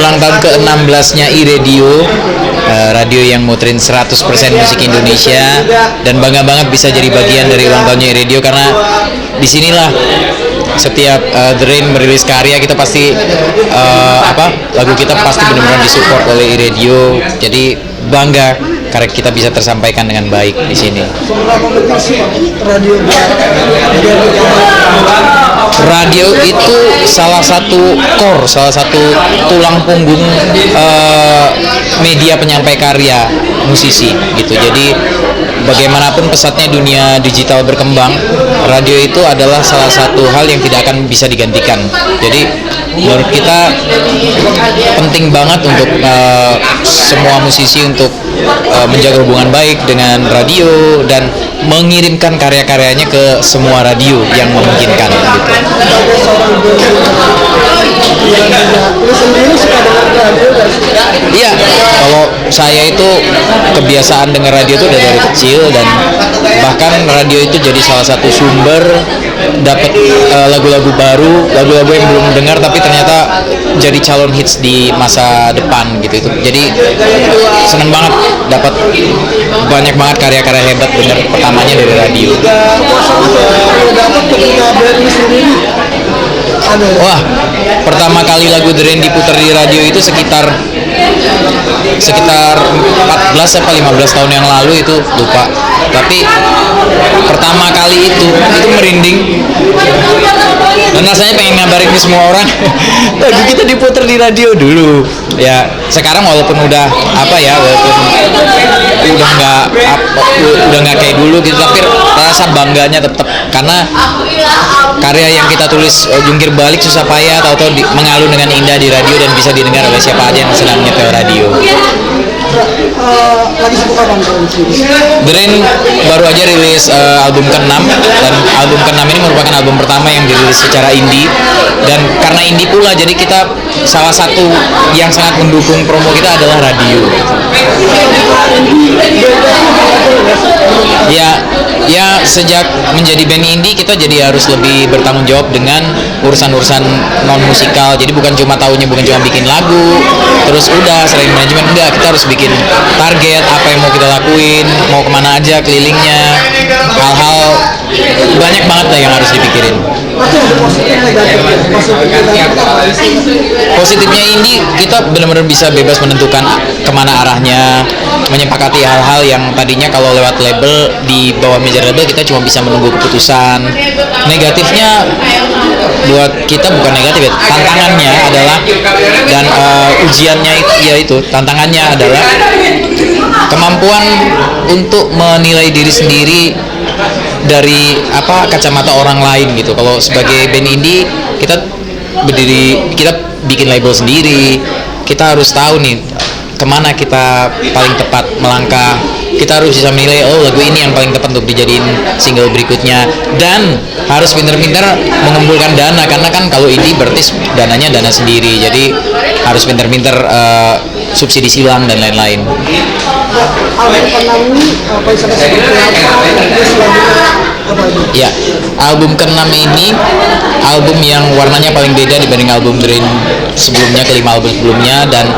ulang tahun ke-16-nya iRadio, radio yang muterin 100% musik Indonesia, dan bangga banget bisa jadi bagian dari ulang tahunnya iRadio karena disinilah setiap The Rain merilis karya kita pasti lagu kita pasti benar-benar disupport oleh iRadio. Jadi bangga karena kita bisa tersampaikan dengan baik di sini. Radio itu salah satu core, salah satu tulang punggung media penyampai karya musisi gitu. Jadi bagaimanapun pesatnya dunia digital berkembang, radio itu adalah salah satu hal yang tidak akan bisa digantikan. Jadi menurut kita penting banget untuk semua musisi untuk menjaga hubungan baik dengan radio dan mengirimkan karya-karyanya ke semua radio yang memungkinkan gitu. Iya, kalau saya itu kebiasaan dengar radio itu udah dari kecil, dan bahkan radio itu jadi salah satu sumber dapat lagu-lagu baru, lagu-lagu yang belum dengar tapi ternyata jadi calon hits di masa depan gitu. Jadi seneng banget dapat banyak banget karya-karya hebat bener pertamanya dari radio. Wah, pertama kali lagu The Rain diputar di radio itu sekitar 14 atau 15 tahun yang lalu, itu lupa. Tapi pertama kali itu merinding dan rasanya pengen ngabarin ke semua orang lagu kita diputar di radio dulu. Ya sekarang walaupun udah walaupun udah nggak kayak dulu gitu, tapi rasa bangganya tetap karena karya yang kita tulis jungkir balik susah payah tahu-tahu mengalun dengan indah di radio dan bisa didengar oleh siapa aja yang sedang nyetel radio. Lagi sibuk apa? The Rain baru aja rilis album ke-6, dan album ke-6 ini merupakan album pertama yang dirilis secara indie, dan karena indie pula jadi kita salah satu yang sangat mendukung promo kita adalah radio. Ya sejak menjadi band indie kita jadi harus lebih bertanggung jawab dengan urusan-urusan non musikal. Jadi bukan cuma bikin lagu terus udah selain manajemen, enggak, kita harus bikin target apa yang mau kita lakuin, mau kemana aja kelilingnya, hal-hal banyak banget lah yang harus dipikirin. Positifnya indie, kita benar-benar bisa bebas menentukan kemana arahnya, menyepakati hal-hal yang tadinya kalau lewat label, di bawah major label kita cuma bisa menunggu keputusan. Negatifnya buat kita bukan negatif ya, tantangannya adalah dan ujiannya yaitu tantangannya adalah kemampuan untuk menilai diri sendiri dari kacamata orang lain gitu. Kalau sebagai band indie kita bikin label sendiri, kita harus tahu nih kemana kita paling tepat melangkah. Kita harus bisa menilai, lagu ini yang paling tepat untuk dijadiin single berikutnya, dan harus pinter-pinter mengumpulkan dana, karena kan kalau indie berarti dananya dana sendiri, jadi harus pinter-pinter subsidi silang dan lain-lain. Ya, album ke-6 ini album yang warnanya paling beda dibanding album The Rain sebelumnya, kelima album sebelumnya, dan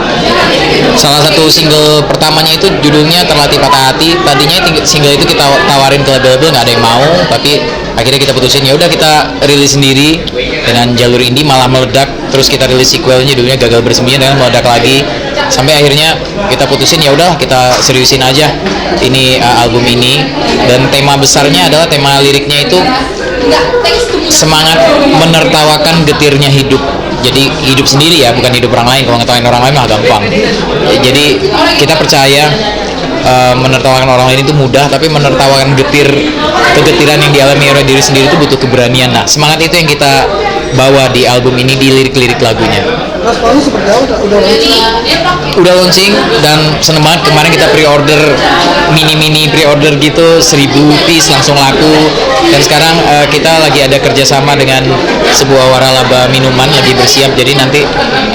salah satu single pertamanya itu judulnya Terlatih Patah Hati. Tadinya single itu kita tawarin ke label-label, nggak ada yang mau, tapi akhirnya kita putusin ya udah kita rilis sendiri dengan jalur indie, malah meledak. Terus kita rilis sequelnya judulnya Gagal Bersembunyi dan meledak lagi, sampai akhirnya kita putusin ya udah kita seriusin aja ini album ini. Dan tema besarnya adalah, tema liriknya itu semangat menertawakan getirnya hidup. Jadi hidup sendiri ya, bukan hidup orang lain. Kalau ngetawain orang lain mah gampang. Jadi kita percaya menertawakan orang lain itu mudah, tapi menertawakan kegetiran yang dialami oleh diri sendiri itu butuh keberanian. Nah, semangat itu yang kita bawa di album ini, di lirik-lirik lagunya. Responnya seperti apa? Udah launching dan seneng banget. Kemarin kita pre-order mini pre-order gitu 1000 piece langsung laku. Dan sekarang kita lagi ada kerjasama dengan sebuah waralaba minuman lagi bersiap. Jadi nanti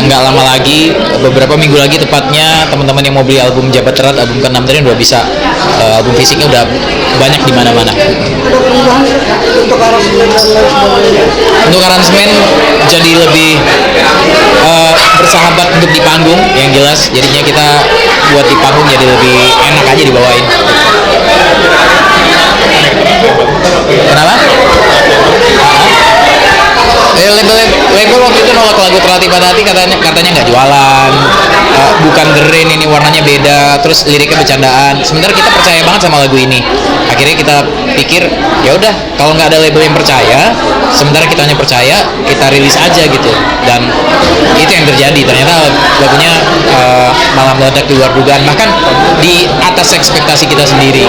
nggak lama lagi, beberapa minggu lagi tepatnya, teman-teman yang mau beli album Jabat Erat, album ke-6 tadi udah bisa, album fisiknya udah banyak di mana-mana. Untuk aransemen jadi lebih bersahabat untuk di panggung yang jelas, jadinya kita buat di panggung jadi lebih enak aja dibawain. Kenapa? Label waktu itu nolak lagu Terlatih Patah Hati, katanya nggak jualan, bukan The Rain, ini warnanya beda, terus liriknya bercandaan. Sementara kita percaya banget sama lagu ini. Akhirnya kita pikir ya udah, kalau nggak ada label yang percaya, sementara kita hanya percaya, kita rilis aja gitu. Dan itu yang terjadi. Ternyata lagunya malah meledak di luar dugaan, bahkan di atas ekspektasi kita sendiri.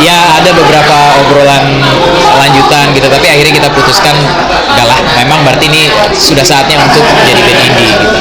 Ya ada beberapa obrolan lanjutan gitu, tapi akhirnya kita putuskan enggak lah, memang berarti ini sudah saatnya untuk jadi band indie gitu.